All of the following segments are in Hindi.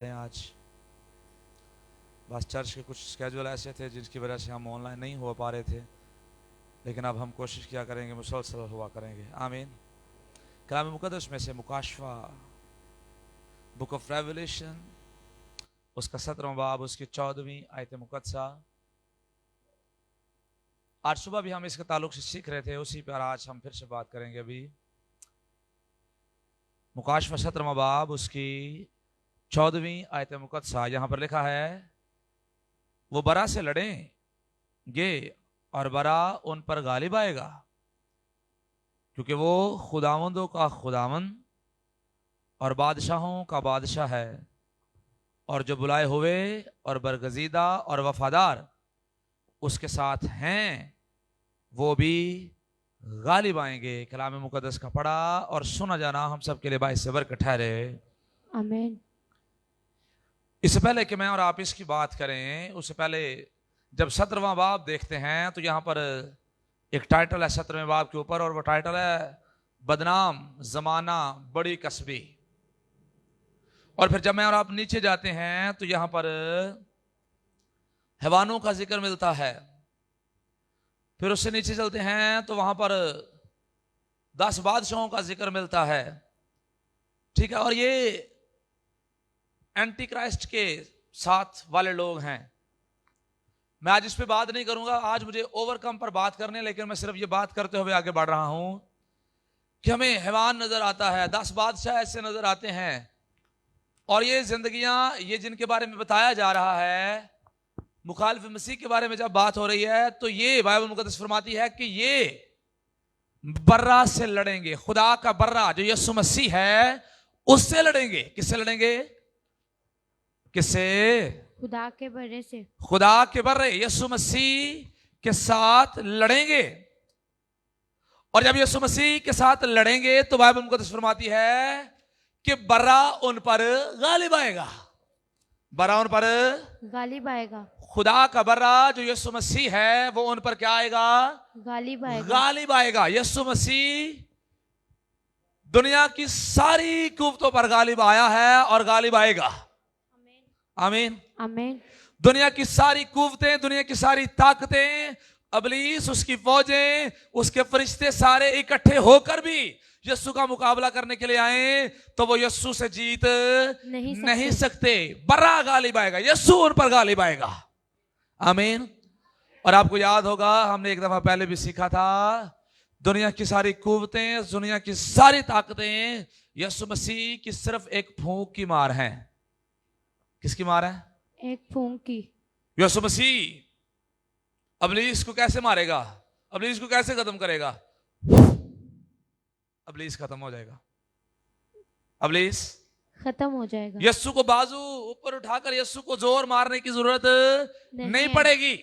आज बस चर्च के कुछ स्केड्यूल ऐसे थे जिसकी वजह से हम ऑनलाइन नहीं हो पा रहे थे, लेकिन अब हम कोशिश किया करेंगे, मुसलसल हुआ करेंगे। आमीन। कलाम मुकद्दस में से मुकाशवा, बुक ऑफ रेवलेशन, उसका 17वां बाब, उसकी 14वीं आयत मुकद्दसा। आज सुबह भी हम इसके ताल्लुक से सीख रहे थे, उसी पर आज हम फिर से बात करेंगे। अभी मुकाशवा 17वां बाब, उसकी 14वीं आयत मुकद्दसा। यहां पर लिखा है, वो बरा से लड़ेंगे और बरा उन पर गालिब आएगा, क्योंकि वो खुदावंदों का खुदावंद और बादशाहों का बादशाह है, और जो बुलाए हुए और बरगजीदा और वफादार उसके साथ हैं वो भी गालिब आएंगे। कलाम मुकद्दस का पढ़ा और सुना जाना हम सब के लिए बाइस से बरकत ठहरे। आमीन। इससे पहले कि मैं और आप इसकी बात करें, उससे पहले जब 17वां बाब देखते हैं तो यहां पर एक टाइटल है 17वें बाब के ऊपर, और वो टाइटल है बदनाम जमाना बड़ी कसबी। और फिर जब मैं और आप नीचे जाते हैं तो यहां पर हैवानों का जिक्र मिलता है। फिर उससे नीचे चलते हैं तो वहां पर 10 बादशाहों का जिक्र मिलता है। ठीक है, और ये एंटी क्राइस्ट के साथ वाले लोग हैं। मैं आज इस पे बात नहीं करूंगा, आज मुझे ओवरकम पर बात करने, लेकिन मैं सिर्फ ये बात करते हुए आगे बढ़ रहा हूं कि हमें हैवान नजर आता है, 10 बादशाह ऐसे नजर आते हैं, और ये जिंदगियां, ये जिनके बारे में बताया जा रहा है, मुखालिफ मसीह के बारे में जब बात हो रही है तो ये बाइबल मुकद्दस फरमाती है कि ये बर्रा से लड़ेंगे। खुदा का बर्रा जो यीशु मसीह है उससे लड़ेंगे। किससे लड़ेंगे? किससे? खुदा के बर्रे से। खुदा के बर्रे यीशु मसीह के साथ लड़ेंगे। और जब यीशु मसीह के साथ लड़ेंगे तो बाइबल मुकद्दस फरमाती है कि बर्रा उन पर गालिब आएगा। बर्रा उन पर गालिब आएगा। खुदा का बर्रा जो यीशु मसीह है वो उन पर क्या आएगा? गालिब आएगा। गालिब आएगा। यीशु मसीह दुनिया की सारी कुव्वतों पर गालिब आया है और गालिब आएगा। आमीन आमीन। दुनिया की सारी कुव्वतें, दुनिया की सारी ताकतें, अबलीस, उसकी फौजें, उसके फरिश्ते सारे इकट्ठे होकर भी यीशु का मुकाबला करने के लिए आए तो वो यीशु से जीत नहीं सकते। बर्रा गालिब आएगा, यीशु उन पर गालिब आएगा। आमीन। और आपको याद होगा, हमने एक दफा पहले भी सीखा था, दुनिया की सारी कुव्वतें, दुनिया की सारी ताकतें यीशु मसीह की सिर्फ एक फूंक की मार है। किसकी मार है? एक फूंक की। यीशु मसीह अबलीस को कैसे मारेगा? अबलीस को कैसे खत्म करेगा? अबलीस खत्म हो जाएगा। अबलीस खत्म हो जाएगा। यीशु को बाजू ऊपर उठाकर यीशु को जोर मारने की जरूरत नहीं पड़ेगी।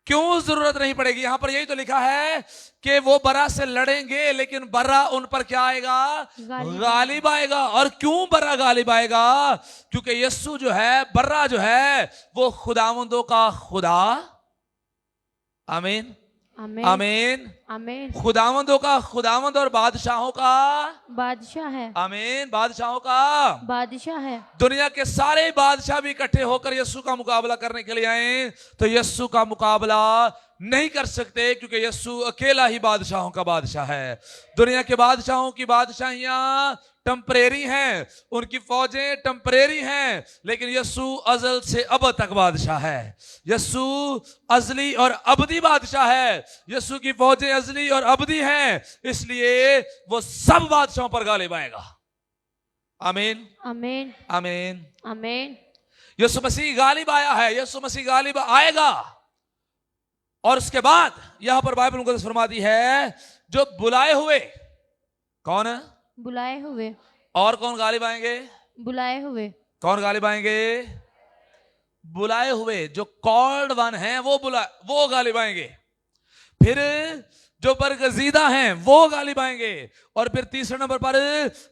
क्यों जरूरत नहीं पड़ेगी? यहां पर यही तो लिखा है कि वो बर्रा से लड़ेंगे, लेकिन बर्रा उन पर क्या आएगा? गालिब आएगा। और क्यों बर्रा गालिब आएगा? क्योंकि यीशु जो है, बर्रा जो है, वो खुदावंदों का खुदा, आमीन आमीन आमीन, खुदावंदों का खुदावंद और बादशाहों का बादशाह है। आमीन, बादशाहों का बादशाह है। दुनिया के सारे बादशाह भी इकट्ठे होकर यीशु का मुकाबला करने के लिए आए तो यीशु का मुकाबला नहीं कर सकते, क्योंकि यीशु अकेला ही बादशाहों का बादशाह है। दुनिया के बादशाहों की बादशाहियां टेम्परेरी हैं, उनकी फौजें टेम्परेरी हैं, लेकिन यीशु अजल से अब तक बादशाह है। यीशु अजली और अबदी बादशाह है। यीशु की फौजें अजली और अबदी हैं, इसलिए वो सब बादशाहों पर गालिब आएगा। आमीन आमीन आमीन आमीन। यीशु मसीह गालिब आया है, यीशु मसीह गालिब आएगा। और उसके बाद यहां पर बाइबल मुकद्दस फरमाती है, जो बुलाए हुए, कौन है? बुलाए हुए। और कौन गालिब आएंगे? बुलाए हुए। कौन गालिब आएंगे? बुलाए हुए, जो कॉल्ड वन है वो गालिब आएंगे। फिर जो बरगजीदा हैं वो गालिब आएंगे। और फिर तीसरे नंबर पर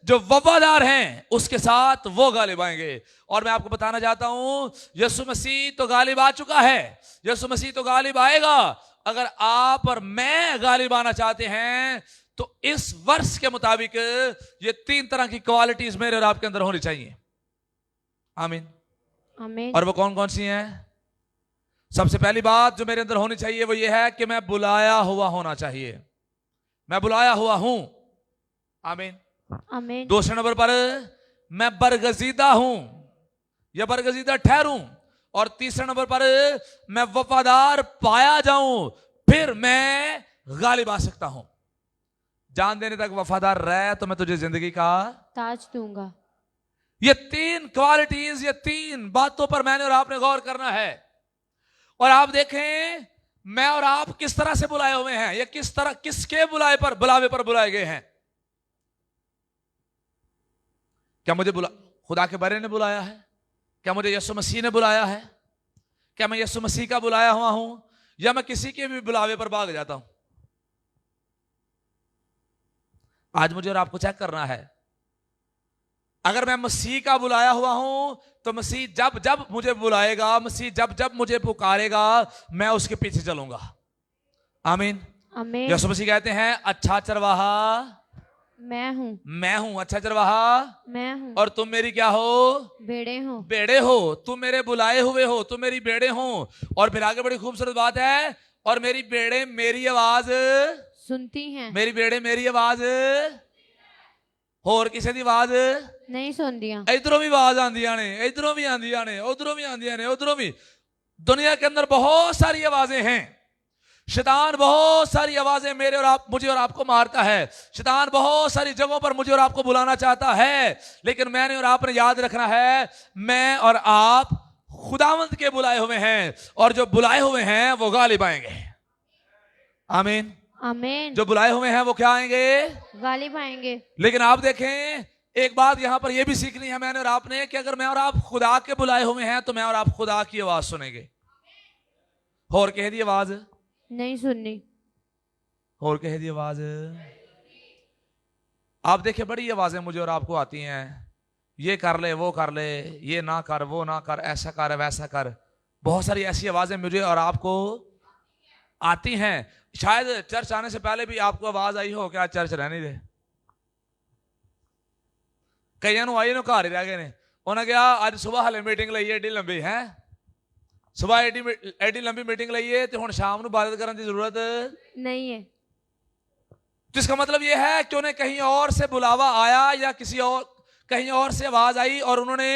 जो वफादार हैं उसके साथ वो गालिब आएंगे। और मैं आपको बताना चाहता हूं, यीशु मसीह तो गालिब आ चुका है, यीशु मसीह तो गालिब आएगा। अगर आप और मैं गालिब आना चाहते हैं तो इस वर्ष के मुताबिक ये 3 तरह की क्वालिटीज मेरे और आपके अंदर होनी चाहिए। आमीन। आमीन। और वो कौन कौन सी हैं? सबसे पहली बात जो मेरे अंदर होनी चाहिए वो ये है कि मैं बुलाया हुआ होना चाहिए, मैं बुलाया हुआ हूं। आमीन। आमीन। दूसरे नंबर पर मैं बरगजीदा हूं या बरगजीदा ठहरूं। और तीसरे नंबर पर मैं वफादार पाया जाऊं, फिर मैं गालिब आ सकता हूं। जान देने तक वफादार रह तो मैं तुझे जिंदगी का ताज दूंगा। ये तीन क्वालिटीज, ये तीन बातों पर मैंने और आपने गौर करना है। और आप देखें मैं और आप किस तरह से बुलाए हुए हैं, ये किस तरह, किसके बुलावे पर बुलाए गए हैं। क्या मुझे खुदा के बारे ने बुलाया है? क्या मुझे यीशु मसीह ने बुलाया है? क्या मैं यीशु मसीह का बुलाया हुआ हूं, या मैं किसी के भी बुलावे पर भाग जाता हूं? आज मुझे और आपको चेक करना है। अगर मैं मसीह का बुलाया हुआ हूं तो मसीह जब जब मुझे बुलाएगा, मसीह जब जब मुझे पुकारेगा, मैं उसके पीछे चलूंगा। आमीन। आमीन। यीशु मसीह कहते हैं अच्छा चरवाहा मैं हूँ। मैं हूं, अच्छा चरवाहा मैं हूँ। और तुम मेरी क्या हो? बेड़े हो। बेड़े हो। तुम मेरे बुलाए हुए हो, तुम मेरी बेड़े हो। और फिर आगे बड़ी खूबसूरत बात है, और मेरी बेड़े मेरी आवाज सुनती हैं। मेरी बेड़े मेरी आवाज होर किसी दी आवाज नहीं सुनदियां। इधरों भी आवाज आंदियां ने, इधरों भी आंदियां ने, उधरों भी आंदियां ने, उधरों भी। दुनिया के अंदर बहुत सारी आवाजें हैं। शैतान बहुत सारी आवाजें मुझे और आपको मारता है। शैतान बहुत सारी जगहों पर मुझे और आपको बुलाना चाहता है, लेकिन मैंने और आपने याद रखना है, मैं और आप खुदावंत के बुलाए हुए हैं, और जो बुलाए हुए हैं वो गालिब आएंगे। आमीन। आमीन। जो बुलाए हुए हैं वो क्या आएंगे? गालिब आएंगे। लेकिन आप देखें एक बात यहां पर यह भी सीखनी है मैंने और आपने, कि अगर मैं और आप खुदा के बुलाए हुए हैं तो मैं और आप खुदा की आवाज सुनेंगे। और कह दी आवाज नहीं सुननी। और कह दी आवाज। आप देखिए बड़ी आवाजें मुझे और आपको आती हैं, ये कर ले, वो कर ले, ये ना कर, वो ना कर, ऐसा कर, वैसा कर। बहुत सारी ऐसी आवाजें मुझे और आपको आती हैं। शायद चर्च आने से पहले भी आपको आवाज आई हो क्या चर्च रहने दे। कईयां नूं आई नूं घर ही रह गए ने। उन्हें कहा अज सुबह हले मीटिंग लई एडी लंबी है, सुबह एडी लंबी मीटिंग लई है तो हुण शाम नूं इबादत करने की जरूरत नहीं है। तो इसका मतलब यह है कि उन्हें कहीं और से बुलावा आया, या किसी और कहीं और से आवाज आई, और उन्होंने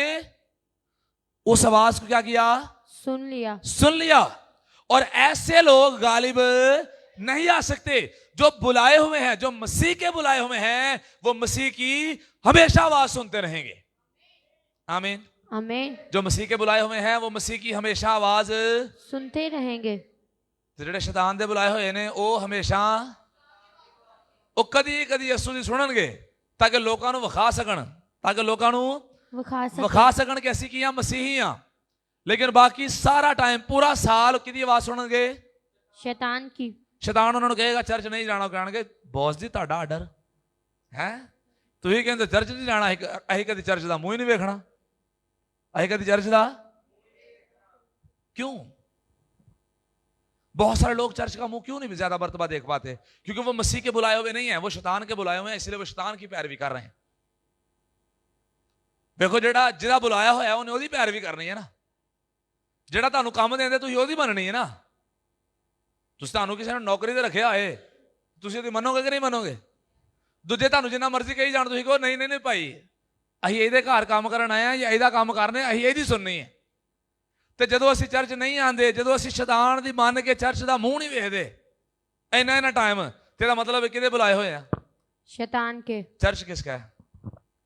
उस आवाज को क्या किया? सुन लिया। सुन लिया। और ऐसे लोग गालिब नहीं आ सकते। जो बुलाए हुए हैं, जो मसीह के बुलाए हुए हैं, वो मसीह की हमेशा आवाज सुनते रहेंगे। आमीन। आमीन। जो मसीह के बुलाए हुए हैं वो मसीह की हमेशा आवाज सुनते रहेंगे। ਜਿਹੜੇ शैतान दे बुलाए हुए ने ਉਹ हमेशा ਉਹ ਕਦੀ ਕਦੀ ਯਿਸੂ ਦੀ ਸੁਣਨਗੇ ਤਾਂ ਕਿ ਲੋਕਾਂ ਨੂੰ ਵਿਖਾ ਸਕਣ, ਤਾਂ ਕਿ ਲੋਕਾਂ ਨੂੰ ਵਿਖਾ ਸਕਣ ਕਿ ਅਸੀਂ ਕੀ ਆ, ਮਸੀਹੀ ਆ। लेकिन बाकी सारा टाइम पूरा साल किदी आवाज सुनेंगे? शैतान की। शैतान उन्होंने कहेगा चर्च नहीं जाना, कहेंगे बॉस जी ਤੁਹਾਡਾ ਆਰਡਰ है, ਤੁਸੀਂ ਕਹਿੰਦੇ ਚਰਚ ਨਹੀਂ ਜਾਣਾ, ਅਸੀਂ ਕਦੀ ਚਰਚ ਦਾ ਮੂੰਹ ਹੀ ਨਹੀਂ ਵੇਖਣਾ, ਅਸੀਂ ਕਦੀ ਚਰਚ ਦਾ क्यों? बहुत सारे लोग चर्च का मुंह क्यों नहीं ज्यादा मर्तबा देख पाते? क्योंकि वो मसीह के बुलाए हुए नहीं है, वो शैतान के बुलाए हुए हैं, इसलिए वो शैतान की पैरवी कर रहे हैं। देखो ਜਿਹੜਾ ਜਿਹਦਾ ਬੁਲਾਇਆ ਹੋਇਆ ਉਹਨੇ ਉਹਦੀ ਪੈਰਵੀ ਕਰਨੀ ਹੈ ਨਾ। ਜਿਹੜਾ ਤੁਹਾਨੂੰ ਕੰਮ ਦਿੰਦੇ ਤੁਸੀਂ ਉਹਦੀ ਮੰਨਣੀ ਹੈ ਨਾ। ਤੁਸੀਂ ਤੁਹਾਨੂੰ ਕਿਸੇ ਨੇ ਨੌਕਰੀ ਤੇ ਰੱਖਿਆ ਹੋਏ, ਤੁਸੀਂ ਉਹਦੀ ਮੰਨੋਗੇ ਕਿ ਨਹੀਂ ਮੰਨੋਗੇ? ਦੂਜੇ ਤੁਹਾਨੂੰ ਜਿੰਨਾ ਮਰਜ਼ੀ ਕਹੀ ਜਾਣ, ਤੁਸੀਂ ਕਹੋ ਨਹੀਂ ਨਹੀਂ ਨਹੀਂ ਭਾਈ ਅਸੀਂ ਇਹਦੇ ਘਰ ਕੰਮ ਕਰਨ ਆਏ ਆ, ਜਾਂ ਇਹਦਾ ਕੰਮ ਕਰਨੇ, ਅਸੀਂ ਇਹਦੀ ਸੁਣਨੀ ਹੈ। ਤੇ ਜਦੋਂ ਅਸੀਂ ਚਰਚ ਨਹੀਂ ਆਉਂਦੇ, ਜਦੋਂ ਅਸੀਂ ਸ਼ੈਤਾਨ ਦੀ ਮੰਨ ਕੇ ਚਰਚ ਦਾ ਮੂੰਹ ਨਹੀਂ ਵੇਖਦੇ ਇੰਨਾ ਟਾਈਮ, ਤੇ ਇਹਦਾ ਮਤਲਬ ਕਿਹਦੇ ਬੁਲਾਏ ਹੋਏ ਆ? शैतान के। चर्च किसका है?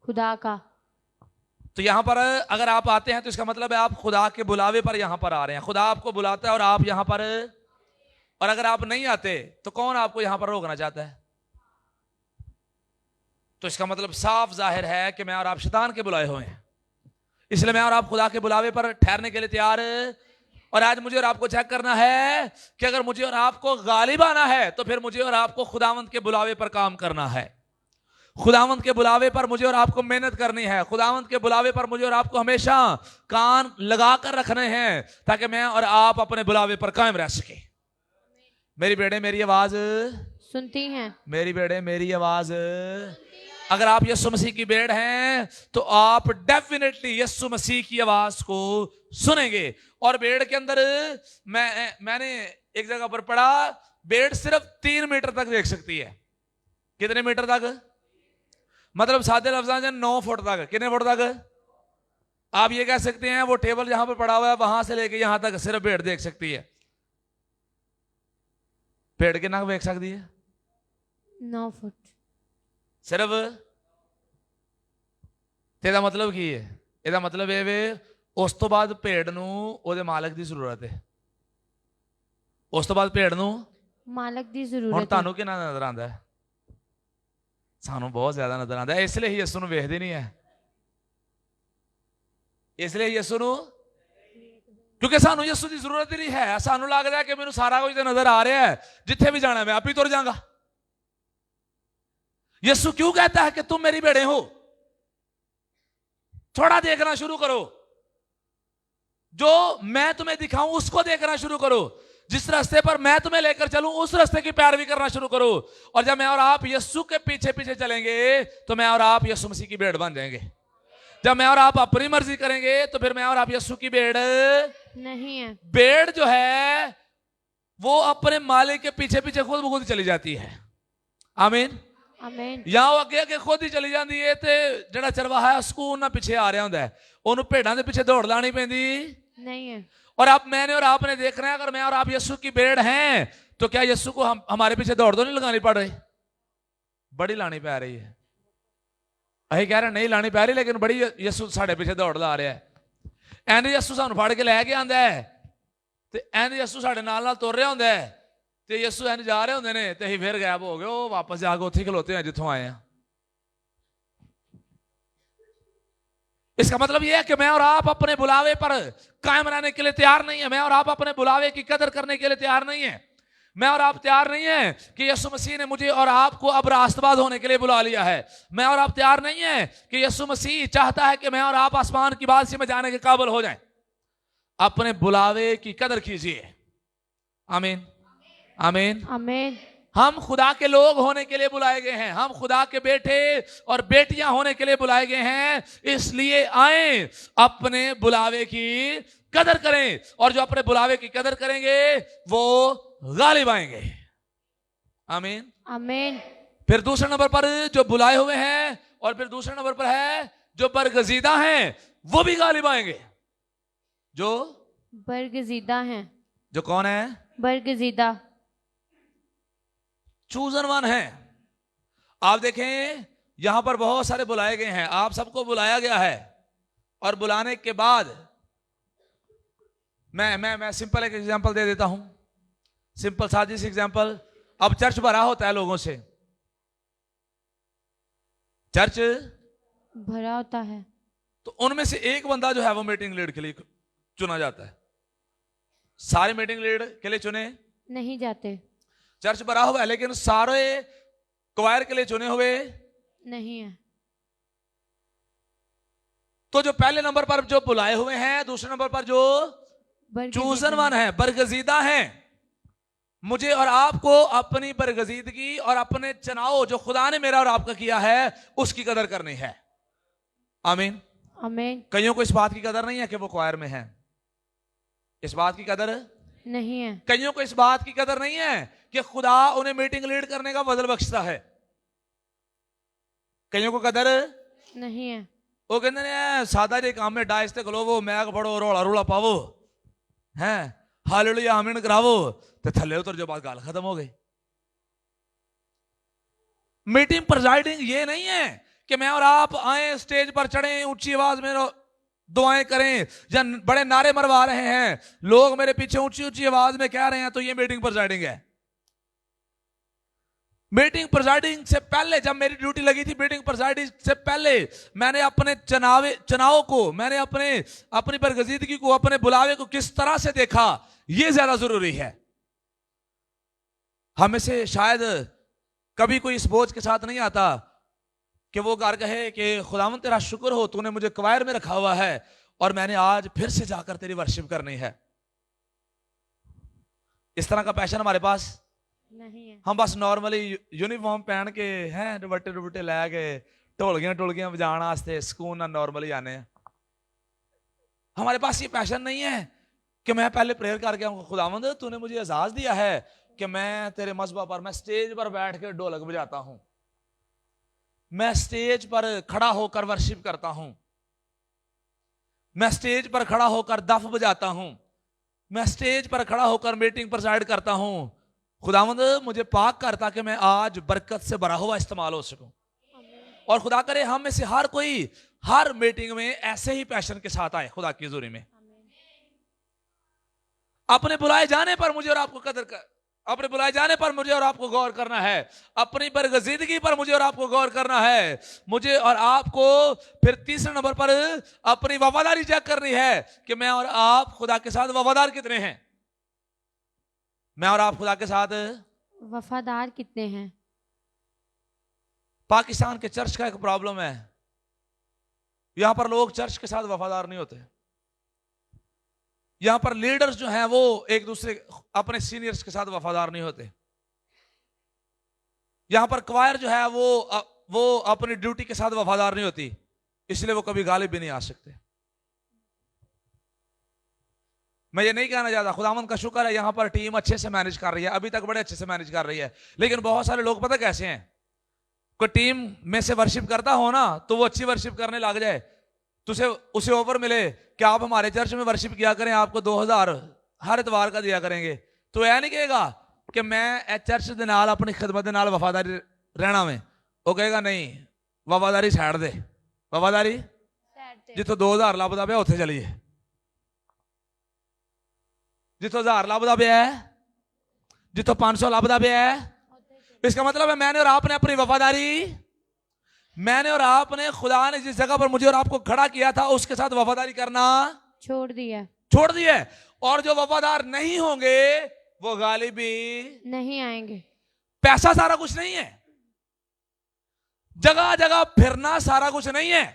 खुदा का। तो यहां पर अगर आप आते हैं तो इसका मतलब है आप खुदा के बुलावे पर यहां पर आ रहे हैं। खुदा आपको बुलाता है और आप यहां पर, और अगर आप नहीं आते तो कौन आपको यहां पर रोकना चाहता है? तो इसका मतलब साफ जाहिर है कि मैं और आप शैतान के बुलाए हुए हैं, इसलिए मैं और आप खुदा के बुलावे पर ठहरने के लिए तैयार। और आज मुझे और आपको चेक करना है कि अगर मुझे और आपको गालिब आना है तो फिर मुझे और आपको खुदावंत के बुलावे पर काम करना है। खुदावंत के बुलावे पर मुझे और आपको मेहनत करनी है। खुदावंत के बुलावे पर मुझे और आपको हमेशा कान लगा कर रखने हैं ताकि मैं और आप अपने बुलावे पर कायम रह सके। मेरी बेटे मेरी आवाज सुनती हैं। मेरी बेटे मेरी आवाज अगर आप यीशु मसीह की भेड़ हैं तो आप डेफिनेटली यीशु मसीह की आवाज को सुनेंगे। और भेड़ के अंदर मैंने एक जगह पर पढ़ा, भेड़ सिर्फ 3 मीटर तक देख सकती है। कितने मीटर तक? मतलब सादे लफ्ज़ में 9 फुट तक। कितने फुट तक? आप ये कह सकते हैं वो टेबल जहां पर पड़ा हुआ है वहां से लेके यहां तक सिर्फ भेड़ देख सकती है। भेड़ कितना देख सकती है? 9 फुट। सिर्फ। तेरा मतलब की है? ਇਹਦਾ मतलब ਇਹ ਵੇ ਉਸ ਤੋਂ ਬਾਅਦ ਭੇਡ ਨੂੰ ਉਹਦੇ ਮਾਲਕ ਦੀ ਜ਼ਰੂਰਤ ਹੈ। ਉਸ ਤੋਂ ਬਾਅਦ ਭੇਡ ਨੂੰ मालक दी ਹੁਣ जरूरत है। ਤੁਹਾਨੂੰ ਕਿੰਨਾ ਨਜ਼ਰ ਆਉਂਦਾ ਹੈ? ਸਾਨੂੰ ਬਹੁਤ ਜ਼ਿਆਦਾ ਨਜ਼ਰ ਆਉਂਦਾ ਹੈ। ਇਸ ਲਈ ਯਿਸੂ ਨੂੰ ਵੇਖਦੇ ਨਹੀਂ ਹੈ। ਇਸ ਲਈ ਯਿਸੂ ਨੂੰ, ਕਿਉਂਕਿ ਸਾਨੂੰ ਯਿਸੂ ਦੀ ਜ਼ਰੂਰਤ ਹੀ ਨਹੀਂ ਹੈ। ਸਾਨੂੰ ਲੱਗਦਾ ਹੈ ਕਿ ਮੈਨੂੰ ਸਾਰਾ ਕੁਝ ਤੇ ਨਜ਼ਰ ਆ ਰਿਹਾ ਹੈ, ਜਿੱਥੇ ਵੀ ਜਾਣਾ मैं आप ही तुर जाऊंगा। यीशु क्यों कहता है कि तुम मेरी भेड़ें हो? थोड़ा देखना शुरू करो, जो मैं तुम्हें दिखाऊं उसको देखना शुरू करो। जिस रास्ते पर मैं तुम्हें लेकर चलूं उस रास्ते की पैरवी करना शुरू करो। और जब मैं और आप यीशु के पीछे पीछे चलेंगे तो मैं और आप यीशु मसीह की भेड़ बन जाएंगे। जब मैं और आप अपनी मर्जी करेंगे तो फिर मैं और आप यीशु की भेड़ नहीं है। भेड़ जो है वो अपने मालिक के पीछे पीछे खुद ब खुद चली जाती है। आमीन। आमीन। या वो अगे अगे खुद ही चली जाती है ते जेड़ा चरवाहा है उसको उन्ना पीछे आ रहा होंदा है, ओनू भेड़ां दे पीछे दौड़ लानी पैंदी नहीं है। और अब मैंने और आपने देखना है, अगर मैं और आप यीशु की भेड़ हैं तो क्या यीशु को हमारे पीछे दौड़ तो नहीं लगानी पड़ रही? बड़ी लानी पै रही है। अही कह रहे नहीं लानी पै रही, लेकिन बड़ी यीशु साढ़े पीछे दौड़ ला रहा है। एंड यीशु सानू फड़ के लैके आंदा है ते एंड यीशु साढ़े नाल नाल तुर रहा होंदा है ते यीशु एंड जा रहे होंदे ने ते अही फिर गायब हो गए, वो वापस जाके उत्थे खलोते हैं जिथों आए हैं। इसका मतलब यह है कि मैं और आप अपने बुलावे पर कायम रहने के लिए तैयार नहीं है। मैं और आप अपने बुलावे की कदर करने के लिए तैयार नहीं है। मैं और आप तैयार नहीं है कि यीशु मसीह ने मुझे और आपको अब रास्तबाज होने के लिए बुला लिया है। मैं और आप तैयार नहीं है कि यीशु मसीह चाहता है कि मैं और आप आसमान की बादशाही में जाने के काबिल हो जाएं। अपने बुलावे की कदर कीजिए। आमीन। आमीन। आमीन। हम खुदा के लोग होने के लिए बुलाए गए हैं। हम खुदा के बेटे और बेटियां होने के लिए बुलाए गए हैं। इसलिए आए, अपने बुलावे की कदर करें, और जो अपने बुलावे की कदर करेंगे वो गालिब आएंगे। आमीन। आमीन। फिर दूसरे नंबर पर जो बुलाए हुए हैं, और फिर दूसरे नंबर पर है जो बरगजीदा हैं, वो भी गालिब आएंगे। जो बरगजीदा हैं। जो कौन है? बरगजीदा। चूजन वन है। आप देखें यहां पर बहुत सारे बुलाए गए हैं, आप सबको बुलाया गया है। और बुलाने के बाद मैं सिंपल एक एग्जांपल दे देता हूं, सिंपल सादी सी एग्जांपल। अब चर्च भरा होता है लोगों से, चर्च भरा होता है, तो उनमें से एक बंदा जो है वो मीटिंग लीड के लिए चुना जाता है। सारे मीटिंग लीड के लिए चुने नहीं जाते। चर्च भरा हुआ है लेकिन सारे क्वायर के लिए चुने हुए नहीं है। तो जो पहले नंबर पर जो बुलाए हुए हैं, दूसरे नंबर पर जो चूजन वन है, बरगजीदा हैं। मुझे और आपको अपनी बरगजीदगी और अपने चुनाव जो खुदा ने मेरा और आपका किया है उसकी कदर करनी है। आमीन। आमीन। कईयों को इस बात की कदर नहीं है कि वो क्वायर में है, इस बात की कदर नहीं है। कईयों को इस बात की कदर नहीं है कि खुदा उन्हें मीटिंग लीड करने का बदल बख्शता है। कईयों को कदर नहीं है। वो कहते हैं सादा जे काम में डाइस ते खलोवो, मैग फड़ो, रोला रोला पावो, हैं हालेलुया आमीन करावो, तो थल्ले उतर जो बात गाल खत्म हो गई। मीटिंग प्रिजाइडिंग ये नहीं है कि मैं और आप आए, स्टेज पर चढ़े, ऊंची आवाज में दुआएं करें, या बड़े नारे मरवा रहे हैं, लोग मेरे पीछे ऊंची ऊंची आवाज में कह रहे हैं, तो ये मीटिंग प्रिजाइडिंग है। मीटिंग प्रिजाइडिंग से पहले, जब मेरी ड्यूटी लगी थी मीटिंग प्रिजाइडिंग से पहले, मैंने अपने चुनाव को, मैंने अपनी बरगजीदगी को, अपने बुलावे को किस तरह से देखा, यह ज्यादा जरूरी है। हमें से शायद कभी कोई इस बोझ के साथ नहीं आता कि वो घर कहे कि खुदावंद तेरा शुक्र हो, तूने मुझे क्वायर में रखा हुआ है और मैंने आज फिर से जाकर तेरी वर्शिप करनी है। इस तरह का पैशन हमारे पास नहीं है। हम बस नॉर्मली यूनिफॉर्म पहन के हैं, दुपट्टे दुपट्टे ला के ढोलकियां टोलकियां बजाने वास्ते सुकून ना नॉर्मली आने हैं। हमारे पास ये पैशन नहीं है कि मैं पहले प्रेयर करके आऊंगा, खुदावंद तूने मुझे एजाज दिया है कि मैं तेरे मजहब पर, मैं स्टेज पर बैठ के ढोलक बजाता हूं, मैं स्टेज पर खड़ा होकर वर्शिप करता हूं, मैं स्टेज पर खड़ा होकर दफ बजाता हूं, मैं स्टेज पर खड़ा होकर मीटिंग प्रेसाइड करता हूं। खुदावंद मुझे पाक कर ताकि मैं आज बरकत से भरा हुआ इस्तेमाल हो सकूं। और खुदा करे हम में से हर कोई हर मीटिंग में ऐसे ही पैशन के साथ आए खुदा की हुजूरी में। अपने बुलाए जाने पर मुझे और आपको अपने बुलाए जाने पर मुझे और आपको गौर करना है, अपनी बरगजीदगी पर मुझे और आपको गौर करना है, मुझे और आपको फिर तीसरे नंबर पर अपनी वफादारी चेक करनी है कि मैं और आप खुदा के साथ वफादार कितने हैं। मैं और आप खुदा के साथ वफादार कितने हैं। पाकिस्तान के चर्च का एक प्रॉब्लम है, यहां पर लोग चर्च के साथ वफादार नहीं होते। यहां पर लीडर्स जो हैं वो एक दूसरे अपने सीनियर्स के साथ वफादार नहीं होते। यहां पर क्वायर जो है वो अपनी ड्यूटी के साथ वफादार नहीं होती, इसलिए वो कभी गालिब भी नहीं आ सकते। मैं ये नहीं कहना चाहता, खुदावंद का शुक्र है यहां पर टीम अच्छे से मैनेज कर रही है, अभी तक बड़े अच्छे से मैनेज कर रही है। लेकिन बहुत सारे लोग पता कैसे हैं, कोई टीम में से वर्शिप करता हो ना तो वो अच्छी वर्शिप करने लग जाए, तो उसे ऑफर मिले कि आप हमारे चर्च में वर्शिप किया करें, आपको 2000 हर इतवार का दिया करेंगे, तो यह नहीं कहेगा कि मैं चर्च के नाल अपनी खिदमत के नाल वफादारी रहना में, वो कहेगा नहीं वफादारी छाड़ दे, वफादारी जितो 2000 लभदा पिया उत्थे चलिए, जितो 1000 लभदा पिया है, जितो 500 लभदा पिया है। इसका मतलब है मैंने और आपने अपनी वफादारी, मैंने और आपने खुदा ने जिस जगह पर मुझे और आपको खड़ा किया था उसके साथ वफादारी करना छोड़ दिया। और जो वफादार नहीं होंगे वो गालिब भी नहीं आएंगे। पैसा सारा कुछ नहीं है, जगह जगह फिरना सारा कुछ नहीं है,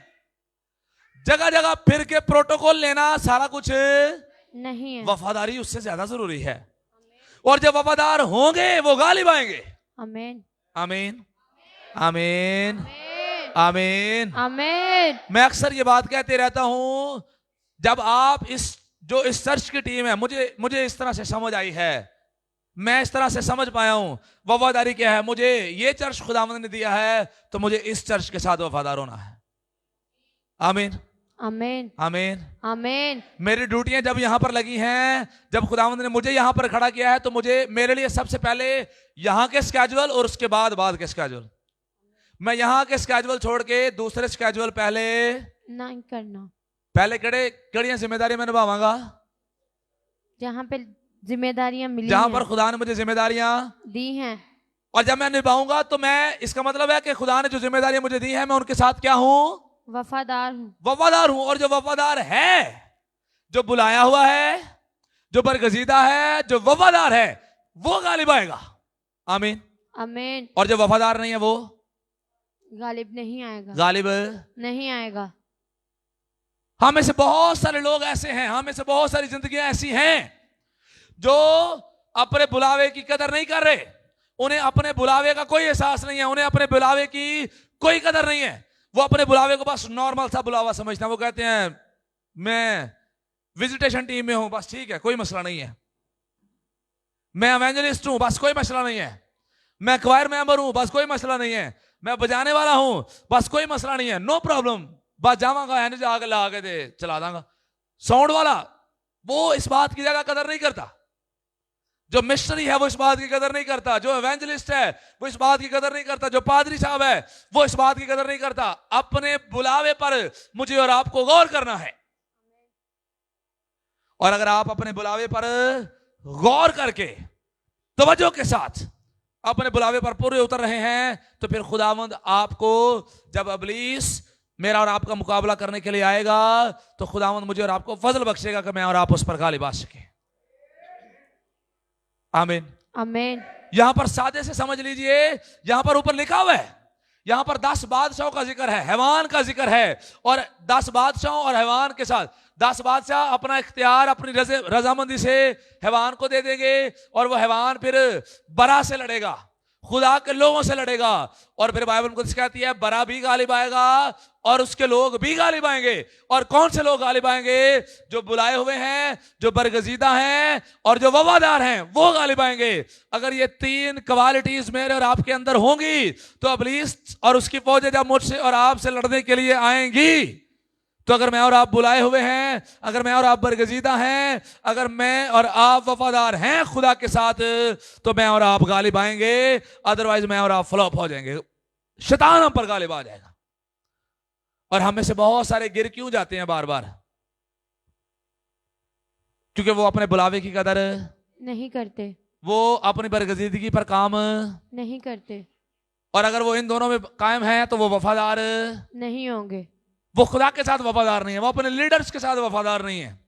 जगह जगह फिर के प्रोटोकॉल लेना सारा कुछ नहीं है। वफादारी उससे ज्यादा जरूरी है। और जब वफादार होंगे वो गालिब आएंगे। आमीन आमीन आमीन आमीन आमीन। मैं अक्सर ये बात कहते रहता हूं, जब आप इस चर्च की टीम है, मुझे इस तरह से समझ आई है, मैं इस तरह से समझ पाया हूं वफादारी क्या है। मुझे ये चर्च खुदावंद ने दिया है तो मुझे इस चर्च के साथ वफादार होना है। आमीन आमीन आमीन आमीन। मेरी ड्यूटियां जब यहां पर लगी हैं, जब खुदावंद ने मुझे यहां पर खड़ा किया है, तो मेरे लिए सबसे पहले यहां के स्केड्यूल और उसके बाद के स्केड्यूल। मैं यहां के स्केड्यूल छोड़ के दूसरे स्केड्यूल पहले नहीं करना। पहले कड़ियां जिम्मेदारियां मैं निभावांगा जहां पे जिम्मेदारियां मिली, जहां पर खुदा ने मुझे जिम्मेदारियां दी हैं, और जब मैं निभाऊंगा तो मैं, इसका मतलब है कि खुदा ने जो जिम्मेदारियां मुझे दी हैं मैं उनके साथ क्या हूं, वफादार हूं। और जो वफादार है, जो बुलाया हुआ है, जो बरगजीदा है, जो वफादार है, वो गालिब आएगा। आमीन आमीन। और जो वफादार नहीं है वो गालिब नहीं आएगा, गालिब नहीं आएगा। हम में से बहुत सारे लोग ऐसे हैं, हम में से बहुत सारी जिंदगियां ऐसी हैं जो अपने बुलावे की कदर नहीं कर रहे। उन्हें अपने बुलावे का कोई एहसास नहीं है, उन्हें अपने बुलावे की कोई कदर नहीं है। वो अपने बुलावे को बस नॉर्मल सा बुलावा समझते हैं। वो कहते हैं मैं विजिटेशन टीम में हूं, बस ठीक है, कोई मसला नहीं है। मैं एवेंजलिस्ट हूं, बस कोई मसला नहीं है। मैं क्वायर मेंबर हूं, बस कोई मसला नहीं है। मैं बजाने वाला हूं, बस कोई मसला नहीं है, नो प्रॉब्लम, बस जावांगा एनर्जी आगे लगा के दे चला दांगा। साउंड वाला वो इस बात की जगह कदर नहीं करता, जो मिशनरी है वो इस बात की कदर नहीं करता, जो एवेंजलिस्ट है वो इस बात की कदर नहीं करता, जो पादरी साहब है वो इस बात की कदर नहीं करता। अपने बुलावे पर मुझे और आपको गौर करना है। और अगर आप अपने बुलावे पर गौर करके तवज्जो के साथ अपने बुलावे पर पूरे उतर रहे हैं, तो फिर खुदावंद आपको, जब इब्लीस मेरा और आपका मुकाबला करने के लिए आएगा, तो खुदावंद मुझे और आपको फजल बख्शेगा कि मैं और आप उस पर गालिब आ सके। आमीन आमीन। यहां पर सादे से समझ लीजिए, यहां पर ऊपर लिखा हुआ है, यहां पर 10 बादशाहों का जिक्र है, हैवान का जिक्र है, और 10 बादशाहों और हैवान के साथ 10 बादशाह अपना इख्तियार अपनी रजामंदी से हैवान को दे देंगे, और वह हैवान फिर बरा से लड़ेगा। खुदा के लोगों से लड़ेगा। और फिर बाइबल कुछ कहती है बरा भी गालिब आएगा और उसके लोग भी गालिब आएंगे। और कौन से लोग गालिब आएंगे? जो बुलाए हुए हैं, जो बरगजीदा हैं और जो वफादार हैं, वो गालिब आएंगे। अगर ये तीन क्वालिटीज मेरे और आपके अंदर होंगी तो इब्लीस और उसकी फौजें जब मुझसे और आपसे लड़ने के लिए आएंगी, तो अगर मैं और आप बुलाए हुए हैं, अगर मैं और आप बरगजीदा हैं, अगर मैं और आप वफादार हैं खुदा के साथ, तो मैं और आप गालिब आएंगे। अदरवाइज मैं और आप फ्लॉप हो जाएंगे, शैतान हम पर गालिब आ जाएगा। और हम में से बहुत सारे गिर क्यों जाते हैं बार बार? क्योंकि वो अपने बुलावे की कदर नहीं करते, वो अपनी बरगजीदगी पर काम नहीं करते, और अगर वो इन दोनों में कायम है तो वो वफादार नहीं होंगे। वो खुदा के साथ वफादार नहीं है, वो अपने लीडर्स के साथ वफादार नहीं है,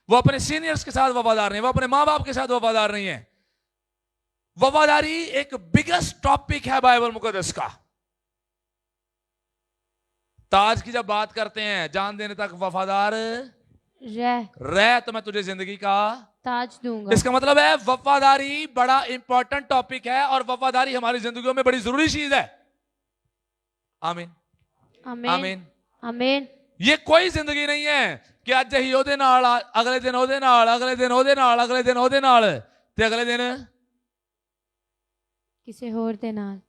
वो अपने सीनियर्स के साथ वफादार नहीं है, वो अपने माँ बाप के साथ वफादार नहीं है। वफादारी एक बिगेस्ट टॉपिक है बाइबल मुकद्दस का। ताज की जब बात करते हैं, जान देने तक वफादार रह तो मैं तुझे जिंदगी का ताज दूंगा। इसका मतलब है वफादारी बड़ा इंपॉर्टेंट टॉपिक है और वफादारी हमारी जिंदगियों में बड़ी जरूरी चीज है। आमीन आमीन आमीन आमीन। ये कोई जिंदगी नहीं है कि अज ही ओदे नाल, अगले दिन ओदे नाल, अगले दिन ओदे नाल, अगले दिन ओदे नाल ते अगले दिन किसी होर दे नाल।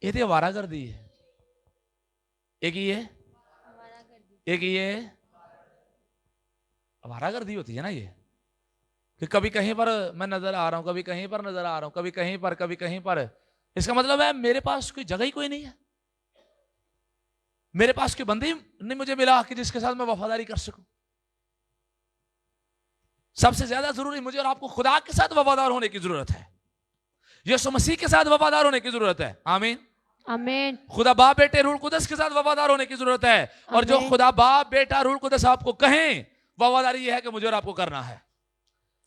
ये तो आवारागर्दी है। एक ही है, एक ही है, आवारागर्दी होती है ना ये, कि कभी कहीं पर मैं नजर आ रहा हूं, कभी कहीं पर नजर आ रहा हूं, कभी कहीं पर, कभी कहीं पर। इसका मतलब है मेरे पास कोई जगह ही कोई नहीं है, मेरे पास कोई बंदी नहीं मुझे मिला कि जिसके साथ मैं वफादारी कर सकूं। सबसे ज्यादा जरूरी मुझे और आपको खुदा के साथ वफादार होने की जरूरत है, यीशु मसीह के साथ वफादार होने की जरूरत है। आमीन आमीन। खुदा बाप बेटे रूह कुदस के साथ वफादार होने की जरूरत है। और जो खुदा बाप बेटा रूह कुदस आपको कहें, वफादारी यह है कि मुझे और आपको करना है,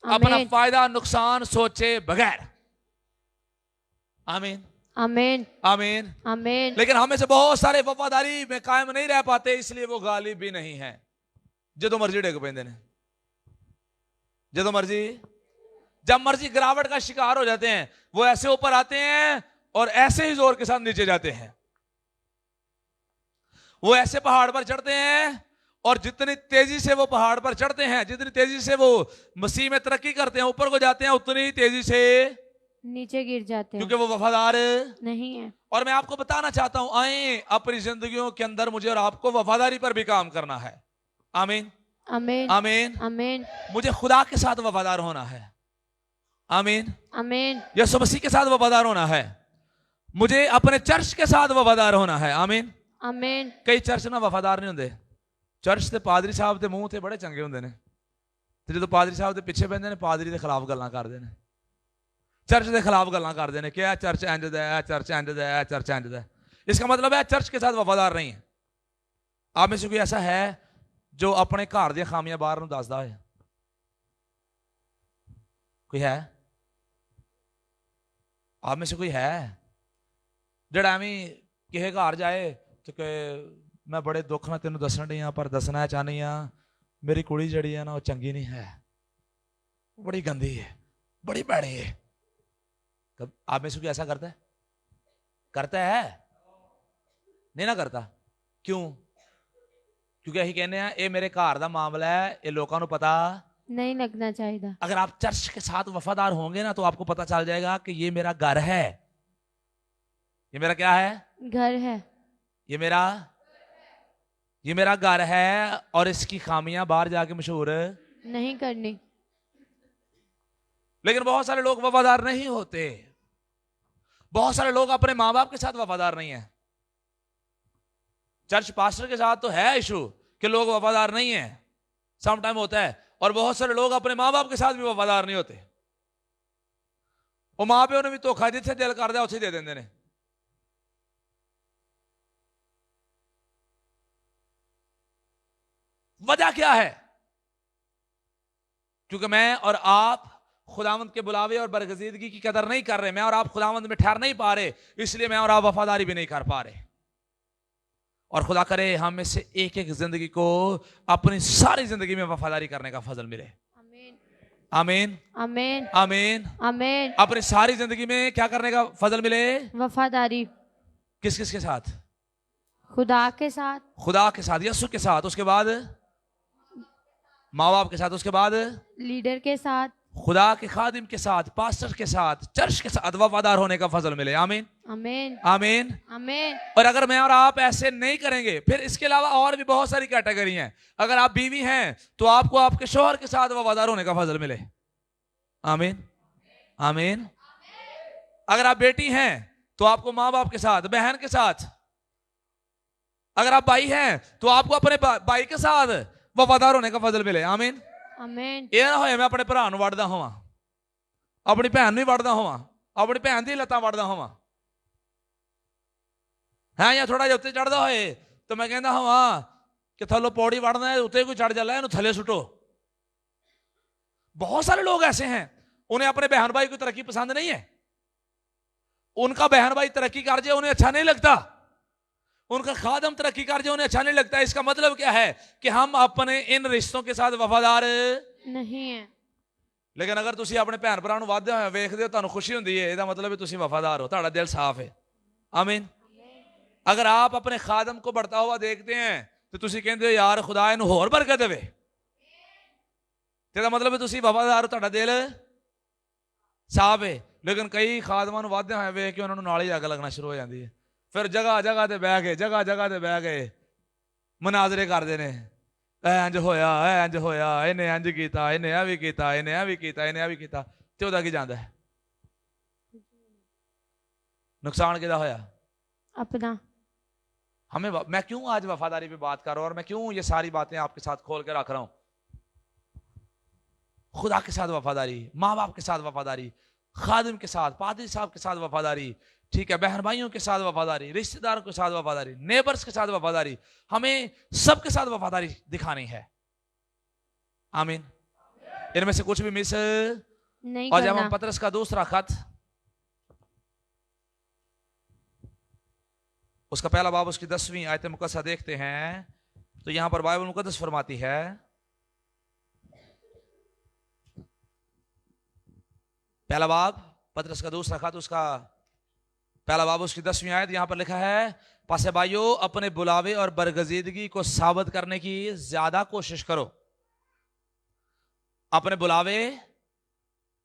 अपना फायदा नुकसान सोचे बगैर। आमीन आमीन आमीन आमीन। लेकिन हमें से बहुत सारे वफादारी में कायम नहीं रह पाते, इसलिए वो गालिब भी नहीं है। जो मर्जी डेग पेंदे ने, जो मर्जी, जब मर्जी गिरावट का शिकार हो जाते हैं, वो ऐसे ऊपर आते हैं और ऐसे ही जोर के साथ नीचे जाते हैं। वो ऐसे पहाड़ पर चढ़ते हैं और जितनी तेजी से वो पहाड़ पर चढ़ते हैं, जितनी तेजी से वो मसीह में तरक्की करते हैं, ऊपर को जाते हैं, उतनी ही तेजी से नीचे गिर जाते हैं, क्योंकि वो वफादार नहीं है। और मैं आपको बताना चाहता हूं, आए अपनी जिंदगियों के अंदर मुझे और आपको वफादारी पर भी काम करना है। आमीन आमीन आमीन आमीन। मुझे खुदा के साथ वफादार होना है। आमीन आमीन। यीशु मसीह के साथ वफादार होना है, मुझे अपने चर्च के साथ वफादार होना है। आमीन आमीन। कई चर्च ना वफादार नहीं होंगे। चर्च के पादरी साहब के मूंह ते बड़े चंगे होंगे ने, ते जो पादरी साहब के पिछे पैंदे ने पादरी के खिलाफ गल्लां करदे ने, चर्च के खिलाफ गल्लां करदे ने कि यह चर्च इंज दा है, चर्च इंज दा है, चर्च इंज दा है। इसका मतलब है चर्च के साथ वफादार नहीं है। आप में से कोई ऐसा है जो अपने घर दी खामियां बाहर नूं दसदा है? कोई है? आप में से कोई है जेड़ा एवें किसे घर जाए तो कि मैं बड़े दुख नाल तेनों दसण डई हां, पर दसना चाहनी हां मेरी कुड़ी जिहड़ी है ना वो चंगी नहीं है, बड़ी गंदी है, बड़ी भैड़ी है। कब आप में से कोई ऐसा करता है? करता है? नहीं ना करता। क्यों? क्योंकि असीं कहने हैं ये मेरे घर का मामला है, ये लोगों को पता नहीं लगना चाहिए। अगर आप चर्च के साथ वफादार होंगे ना तो आपको पता चल जाएगा कि ये मेरा घर है। ये मेरा क्या है? घर है। ये मेरा घर है और इसकी खामियां बाहर जाके मशहूर नहीं करनी। लेकिन बहुत सारे लोग वफादार नहीं होते, बहुत सारे लोग अपने माँ बाप के साथ वफादार नहीं है। चर्च पास्टर के साथ तो है इशू कि लोग वफादार नहीं है, सम टाइम होता है। और बहुत सारे लोग अपने माँ बाप के साथ भी वफादार नहीं होते। वो माँ प्यो ने भी धोखा जिथे दिल कर दिया उसे दे देंगे ने। वजह क्या है? क्योंकि मैं और आप खुदावंद के बुलावे और बरगजीदगी की कदर नहीं कर रहे, मैं और आप खुदावंद में ठहर नहीं पा रहे, इसलिए मैं और आप वफादारी भी नहीं कर पा रहे। और खुदा करे हम में से एक एक जिंदगी को अपनी सारी जिंदगी में वफादारी करने का फजल मिले। आमीन आमीन आमीन आमीन। आमीन। अपनी सारी जिंदगी में क्या करने का फजल मिले? वफादारी किस किस के साथ? खुदा के साथ, खुदा के साथ, यीशु के साथ, उसके बाद माँ बाप के साथ, उसके बाद लीडर के साथ, खुदा के खादिम के साथ, पास्टर के साथ, चर्च के साथ वफादार होने का फजल मिले। आमीन आमीन आमीन। आमीन। और अगर मैं और आप ऐसे नहीं करेंगे, फिर इसके अलावा और भी बहुत सारी कैटेगरी हैं। अगर आप बीवी हैं तो आपको आपके शोहर के साथ वफादार होने का फजल मिले। आमीन आमीन। अगर आप बेटी हैं तो आपको माँ बाप के साथ, बहन के साथ, अगर आप भाई हैं तो आपको अपने भाई के साथ वफादार होने का फजल मिले। आमीन आमीन। ये ना होए मैं अपने भरा नूं वढ़दा होवां, अपनी भैन नूं वढ़दा होवां, अपनी भैन दी लत्तां वढ़दा होवां, है या थोड़ा जिहा उत्ते चढ़दा होए तो मैं कहंदा होवां कि थल्लों पौड़ी वढ़ना है, उत्ते कोई चढ़ जाला, इहनूं थल्ले सुटो। बहुत सारे लोग ऐसे हैं, उन्हें अपने बहन भाई की तरक्की पसंद नहीं है। उनका बहन भाई तरक्की कर जाए उन्हें अच्छा नहीं लगता, उनका खादम तरक्की कर जाए उन्हें अच्छा नहीं लगता। इसका मतलब क्या है कि हम अपने इन रिश्तों के साथ वफादार नहीं है। लेकिन अगर तुसी अपने भैन भरा नूं वधदे होए वेखदे हो, तुहानूं खुशी हुंदी है, ਇਹਦਾ मतलब है तुसी वफादार हो, तुहाडा दिल साफ है। आमीन। अगर आप अपने खादम को बढ़ता हुआ देखते हैं तो तुसी कहंदे हो यार खुदा इहनूं होर बरकत देवे, ਇਹਦਾ मतलब है तुसी वफादार हो, तुहाडा दिल साफ है। लेकिन कई खादमां नूं वधदे होए वेख के उन्हां नूं नाल ही अग लगना शुरू हो जाती है। फिर जगह जगह ते बह गए, जगह जगह ते बह गए मनाजरे करते हैं, इंज होया, इंज होया, इन्हें इंज किया, इन्हें यह भी किया, इन्हें यह भी किया, इन्हें यह भी किया, ते ओहदा की जांदा है? नुकसान किहदा होया? अपना। हमें मैं क्यों आज वफादारी पे बात कर रहा हूं और मैं क्यों ये सारी बातें आपके साथ खोल के रख रहा हूं? खुदा के साथ वफादारी, माँ बाप के साथ वफादारी, खादिम के साथ, पादरी साहब के साथ वफादारी, ठीक है, बहन भाइयों के साथ वफादारी, रिश्तेदारों के साथ वफादारी, नेबर्स के साथ वफादारी, हमें सबके साथ वफादारी दिखानी है। आमीन। इनमें से कुछ भी मिस नहीं और जब करना। हम पतरस का दूसरा खत उसका पहला बाब उसकी 10वीं आयत मुकद्दसा देखते हैं तो यहां पर बाइबल मुकद्दस फरमाती है, पहला बाब पतरस का दूसरा खत उसका पहला बाब उसकी 10वीं आयत, यहां पर लिखा है, पासे भाइयों अपने बुलावे और बरगजीदगी को साबित करने की ज्यादा कोशिश करो। अपने बुलावे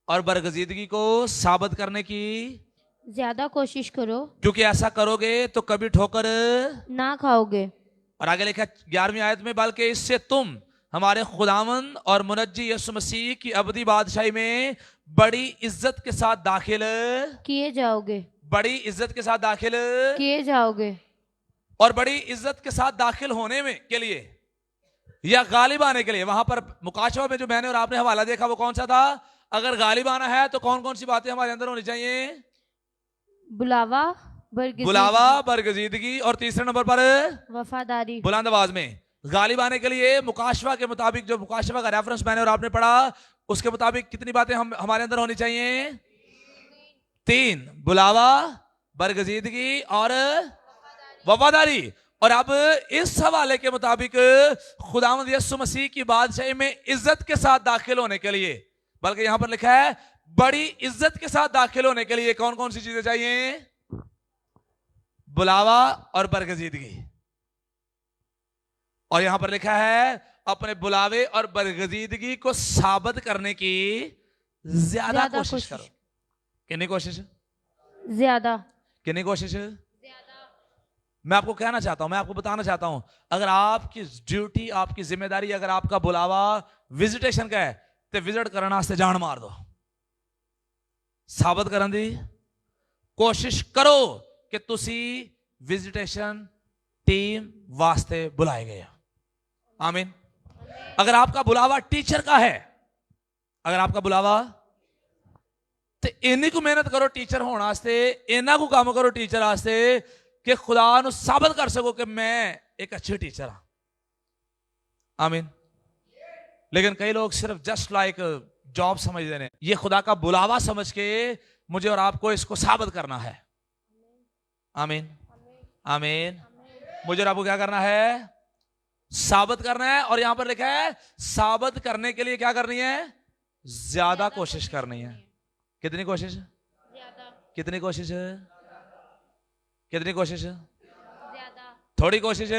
और बरगजीदगी को साबित करने की ज्यादा कोशिश करो, क्योंकि ऐसा करोगे तो कभी ठोकर ना खाओगे। और आगे लिखा 11वीं आयत में, बल्कि इससे तुम हमारे खुदावंद और मुनज्जी यीशु मसीह की अबदी बादशाही में बड़ी इज्जत के साथ दाखिल किए जाओगे, बड़ी इज्जत के साथ दाखिल किए जाओगे। और बड़ी इज्जत के साथ दाखिल होने में के लिए या गालिब आने के लिए, वहां पर मुकाशवा में जो मैंने और आपने हवाला देखा वो कौन सा था? अगर गालिब आना है तो कौन कौन सी बातें हमारे अंदर होनी चाहिए? बुलावा, बरगजीदगी, बुलावा, बरगजीदगी और तीसरे नंबर पर वफादारी। बुलंद आवाज में गालिब आने के लिए मुकाशवा के मुताबिक, जो मुकाशवा का रेफरेंस मैंने और आपने पढ़ा उसके मुताबिक कितनी बातें हमारे अंदर होनी चाहिए? 3, बुलावा, बरगजीदगी और वफादारी। और अब इस हवाले के मुताबिक खुदावंद यीशु मसीह की बादशाही में इज्जत के साथ दाखिल होने के लिए, बल्कि यहां पर लिखा है बड़ी इज्जत के साथ दाखिल होने के लिए कौन कौन सी चीजें चाहिए? बुलावा और बरगजीदगी। और यहां पर लिखा है अपने बुलावे और बरगजीदगी को साबित करने की ज्यादा कोशिश करो। कितनी कोशिश? ज्यादा। कितनी कोशिश? मैं आपको कहना चाहता हूं, मैं आपको बताना चाहता हूं, अगर आपकी ड्यूटी, आपकी जिम्मेदारी, अगर आपका बुलावा विजिटेशन का है तो विजिट करने वास्ते जान मार दो, साबित करने दी कोशिश करो कि तुसी विजिटेशन टीम वास्ते बुलाए गए। आमीन। अगर आपका बुलावा टीचर का है, अगर आपका बुलावा, तो इन्नी को मेहनत करो टीचर होने वास्ते, इन्ना को काम करो टीचर वास्ते कि खुदा नू साबित कर सको कि मैं एक अच्छे टीचर हाँ। आमीन। लेकिन कई लोग सिर्फ जस्ट लाइक जॉब समझते हैं, ये खुदा का बुलावा समझ के मुझे और आपको इसको साबित करना है। आमीन आमीन। मुझे और आपको क्या करना है? साबित करना है। और यहां पर लिखा है साबित करने के लिए क्या करनी है? ज्यादा कोशिश करनी है। कितनी कोशिश? ज्यादा। कितनी कोशिश? कितनी कोशिश? ज्यादा। थोड़ी कोशिश।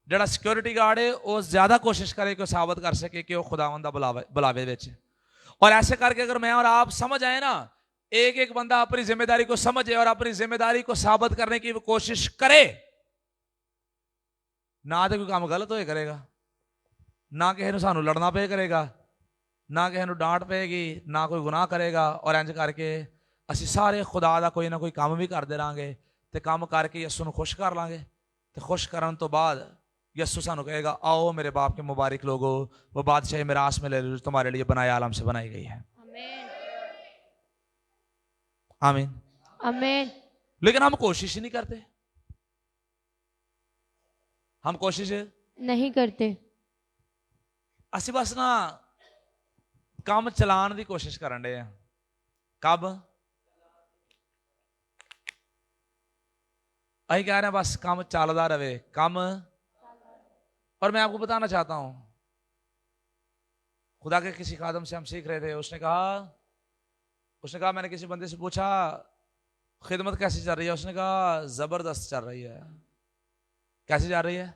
ਜਿਹੜਾ सिक्योरिटी गार्ड है वो ज्यादा कोशिश करे कि साबित कर सके कि वो खुदावंद दा बुलावे विच। और ऐसे करके अगर मैं और आप समझ आए ना, एक एक बंदा अपनी जिम्मेदारी को समझे और अपनी जिम्मेदारी को साबित करने की कोशिश करे, ना तो कोई काम गलत होए करेगा, ना किसी ने सानू लड़ना पे करेगा, ना किसी ने डांट पेगी, ना कोई गुनाह करेगा। और इंज करके ਅਸੀਂ ਸਾਰੇ खुदा ਦਾ कोई ना कोई काम भी करते रहांगे ਤੇ ਕੰਮ ਕਰਕੇ ਯਿਸੂ ਨੂੰ खुश कर ਲਾਂਗੇ। ਤੇ खुश ਕਰਨ ਤੋਂ ਬਾਅਦ यीशु सानू कहेगा, आओ मेरे बाप के मुबारक लोगो, वो बादशाह मिरास में ले लो जो तुम्हारे लिए बनाया आलम से बनाई गई है। आमीन आमीन। लेकिन हम कोशिश ही नहीं करते, हम कोशिश नहीं करते। ਅਸੀਂ बस ना काम चलाने की कोशिश करन डे हैं। कब? अही कह रहे हैं बस काम चलता रहे, काम। और मैं आपको बताना चाहता हूं, खुदा के किसी खादम से हम सीख रहे थे, उसने कहा मैंने किसी बंदे से पूछा खिदमत कैसी चल रही है, उसने कहा जबरदस्त चल रही है। कैसी चल रही है?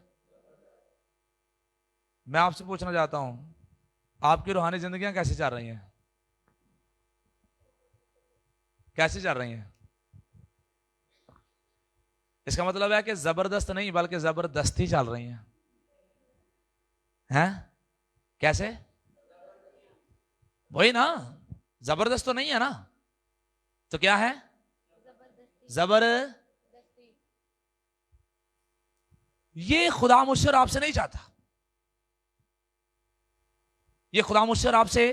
मैं आपसे पूछना चाहता हूं, आपकी रूहानी जिंदगियां कैसी चल रही हैं? कैसी चल रही हैं? इसका मतलब है कि जबरदस्त नहीं बल्कि जबरदस्ती चल रही हैं। हैं? कैसे? वही ना, जबरदस्त तो नहीं है ना, तो क्या है? जबरदस्ती। ये खुदा मुझसे और आपसे नहीं चाहता। ये खुदा मुझसे और आपसे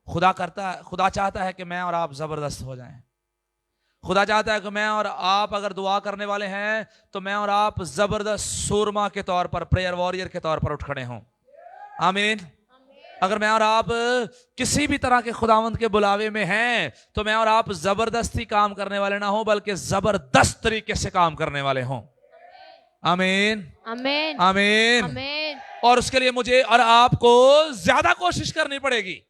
खुदा चाहता है कि मैं और आप जबरदस्त हो जाएं। खुदा चाहता है कि मैं और आप अगर दुआ करने वाले हैं तो मैं और आप जबरदस्त सूरमा के तौर पर, प्रेयर वॉरियर के तौर पर उठ खड़े हों। आमीन। अगर मैं और आप किसी भी तरह के खुदावंद के बुलावे में हैं तो मैं और आप जबरदस्ती काम करने वाले ना हो बल्कि जबरदस्त तरीके से काम करने वाले हों। आमीन आमीन आमीन आमीन। और उसके लिए मुझे और आपको ज्यादा कोशिश करनी पड़ेगी।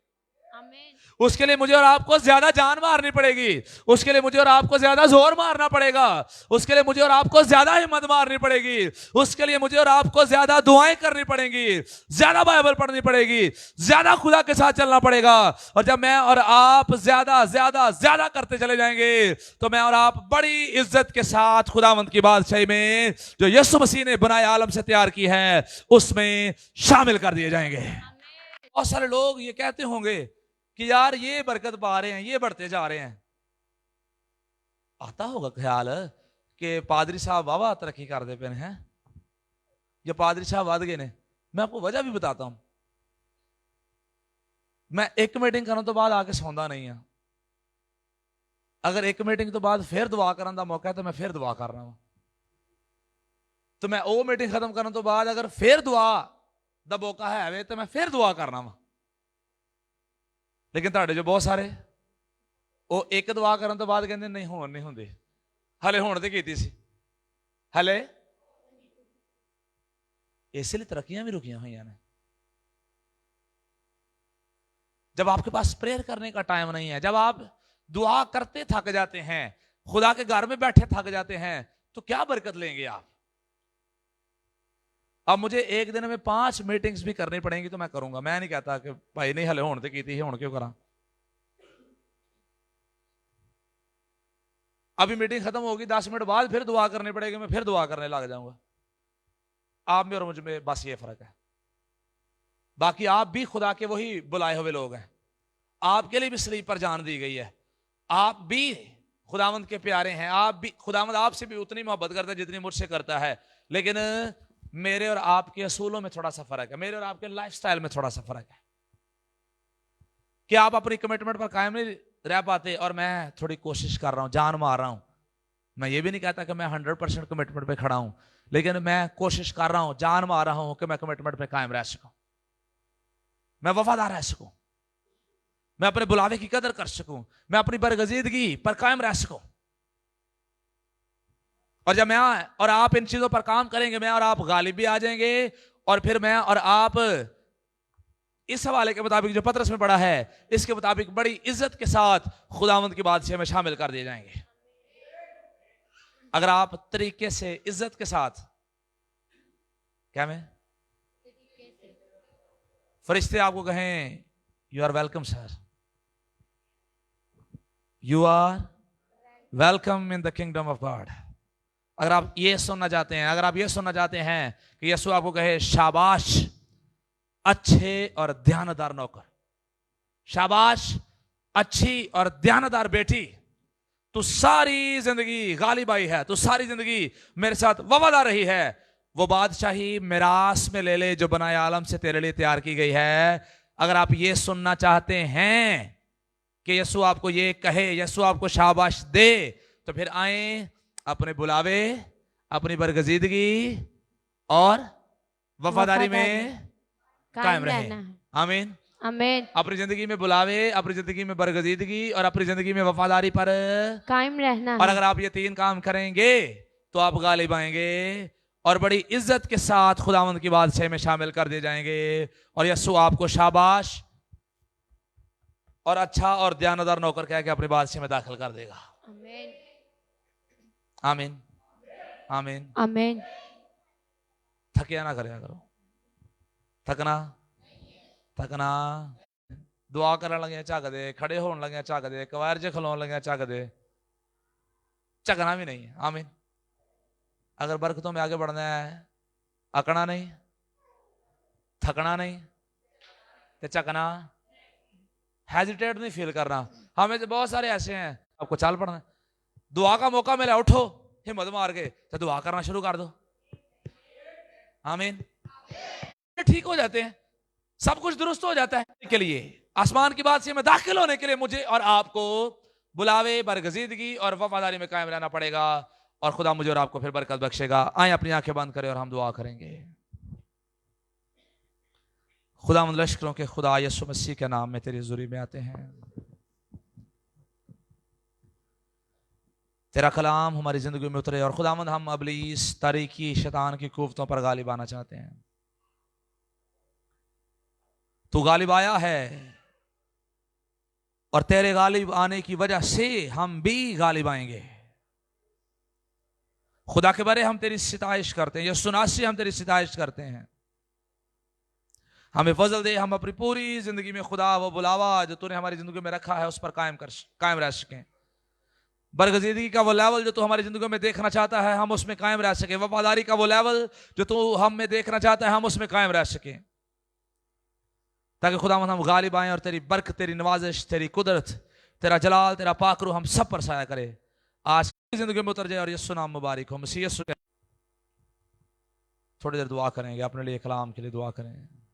उसके लिए मुझे और आपको ज्यादा जान मारनी पड़ेगी। उसके लिए मुझे और आपको ज्यादा जोर मारना पड़ेगा। उसके लिए मुझे और आपको ज्यादा हिम्मत मारनी पड़ेगी। उसके लिए मुझे और आपको ज्यादा दुआएं करनी पड़ेंगी, ज्यादा बाइबल पढ़नी पड़ेगी, ज्यादा खुदा के साथ चलना पड़ेगा। और जब मैं और आप ज्यादा ज्यादा ज्यादा करते चले जाएंगे तो मैं और आप बड़ी इज्जत के साथ खुदावंद की बादशाही में जो यीशु मसीह ने बनाए आलम से तैयार की है उसमें शामिल कर दिए जाएंगे। बहुत सारे लोग ये कहते होंगे कि यार ये बरकत पा रहे हैं, ये बढ़ते जा रहे हैं। आता होगा ख्याल कि पादरी साहब वाह तरक्की करते पे हैं या पादरी साहब वध गए ने। मैं आपको वजह भी बताता हूं। मैं एक मीटिंग करने तो बाद आके सौंदा नहीं है। अगर एक मीटिंग तो बाद फिर दुआ करने का मौका है तो मैं फिर दुआ कर रहा हूं। तो मैं वो मीटिंग खत्म करने तो बाद अगर फिर दुआ का मौका है तो मैं फिर दुआ करना वा। लेकिन ਤੁਹਾਡੇ जो बहुत सारे वो एक दुआ करने तो बाद कहते नहीं होण नहीं होंगे, हले होण ते कीती सी, हले। इसलिए तरक्कियां भी रुकियां हुई ने। जब आपके पास प्रेयर करने का टाइम नहीं है, जब आप दुआ करते थक जाते हैं, खुदा के घर में बैठे थक जाते हैं, तो क्या बरकत लेंगे आप? अब मुझे एक दिन में 5 मीटिंग्स भी करनी पड़ेंगी तो मैं करूंगा। मैं नहीं कहता कि भाई नहीं हले होने की थी, होने क्यों करा। अभी मीटिंग खत्म होगी, 10 मिनट बाद फिर दुआ करनी पड़ेगी, मैं फिर दुआ करने लग जाऊंगा। आप में और मुझ में बस ये फर्क है। बाकी आप भी खुदा के वही बुलाए हुए लोग हैं। आपके लिए भी सलीब पर जान दी गई है। आप भी खुदावंद के प्यारे हैं। आप भी खुदावंद आपसे भी उतनी मोहब्बत करता है जितनी मुझसे करता है। लेकिन मेरे और आपके असूलों में थोड़ा सा फर्क है, मेरे और आपके लाइफस्टाइल में थोड़ा सा फर्क है कि आप अपनी कमिटमेंट पर कायम नहीं रह पाते और मैं थोड़ी कोशिश कर रहा हूं, जान मार रहा हूं। मैं ये भी नहीं कहता कि मैं 100% कमिटमेंट पे खड़ा हूं, लेकिन मैं कोशिश कर रहा हूं, जान मार रहा हूं कि मैं कमिटमेंट पे कायम रह सकूं, मैं वफादार रह सकूं, मैं अपने बुलावे की कदर कर सकूं, मैं अपनी बरगजीदगी पर कायम रह सकूं। और जब मैं और आप इन चीजों पर काम करेंगे, मैं और आप गालिब भी आ जाएंगे और फिर मैं और आप इस हवाले के मुताबिक जो पतरस में पड़ा है, इसके मुताबिक बड़ी इज्जत के साथ खुदावंद की बादशाह में शामिल कर दिए जाएंगे। अगर आप तरीके से, इज्जत के साथ, क्या में फरिश्ते आपको कहें you are welcome sir, you are welcome in the kingdom of God, अगर आप ये सुनना चाहते हैं, अगर आप ये सुनना चाहते हैं कि यीशु आपको कहे शाबाश अच्छे और ध्यानदार नौकर, शाबाश अच्छी और ध्यानदार बेटी, तू सारी जिंदगी गालिब आई है, तू सारी जिंदगी मेरे साथ वफादार रही है, वो बादशाही मिरास में ले ले जो बनाए आलम से तेरे लिए तैयार की गई है। अगर आप ये सुनना चाहते हैं कि यीशु आपको ये कहे, यीशु आपको शाबाश दे, तो फिर आए अपने बुलावे, अपनी बरगजीदगी और वफादारी में कायम रहे। आमीन आमीन। अपनी जिंदगी में बुलावे, अपनी जिंदगी में बरगजीदगी और अपनी जिंदगी में वफादारी पर कायम रहना और है। अगर आप ये तीन काम करेंगे तो आप गालिब आएंगे और बड़ी इज्जत के साथ खुदावंद की बादशाह में शामिल कर दिए जाएंगे और यीशु आपको शाबाश और अच्छा और ध्यानदार नौकर कह के अपनी बादशाह में दाखिल कर देगा। आमीन आमीन आमीन। आमीन। थकिया ना करें करो, थकना थकना, दुआ करने लगे झक दे, खड़े होने लगे झक दे, कवार च खलोन लगे झक दे, झकना भी नहीं। आमीन। अगर बरकतों में आगे बढ़ना है, अकना नहीं, थकना नहीं, तो झकना, हेजिटेट नहीं फील करना। हमें तो बहुत सारे ऐसे हैं, आपको चाल पड़ना, दुआ का मौका मिला उठो हिम्मत मार के तो दुआ करना शुरू कर दो। आमीन। ठीक हो जाते हैं, सब कुछ दुरुस्त हो जाता है। के लिए आसमान की बात से में दाखिल होने के लिए मुझे और आपको बुलावे, बरगजीदगी और वफादारी में कायम रहना पड़ेगा और खुदा मुझे और आपको फिर बरकत बख्शेगा। आए अपनी आंखें बंद करें और हम दुआ करेंगे। खुदावंद लश्करों के खुदा यीशु मसीह के नाम में तेरी हुजूरी में आते हैं। तेरा कलाम हमारी जिंदगी में उतरे और खुदावंद हम अबलीस, तारीकी, शैतान की कुव्वतों पर गालिब आना चाहते हैं। तू गालिब आया है और तेरे गालिब आने की वजह से हम भी गालिब आएंगे। खुदा के बारे हम तेरी सिताइश करते हैं, यीशु नासरी हम तेरी सिताइश करते हैं। हमें फजल दे, हम अपनी पूरी जिंदगी में खुदा वो बुलावा जो तूने हमारी जिंदगी में रखा है उस पर कायम रह सकें। बरगजीदगी का वो लेवल जो तू हमारी जिंदगी में देखना चाहता है हम उसमें कायम रह सकें। वफादारी का वो लेवल जो तू हम में देखना चाहता है हम उसमें कायम रह सकें, ताकि खुदा हम गालिब आए और तेरी बरकत, तेरी नवाजिश, तेरी कुदरत, तेरा जलाल, तेरा पाकरू हम सब पर साया करे। आज की जिंदगी में उतर जाए और यीशु नाम मुबारक हो। मसीह यीशु। थोड़ी देर दुआ करेंगे, अपने लिए कलाम के लिए दुआ करें।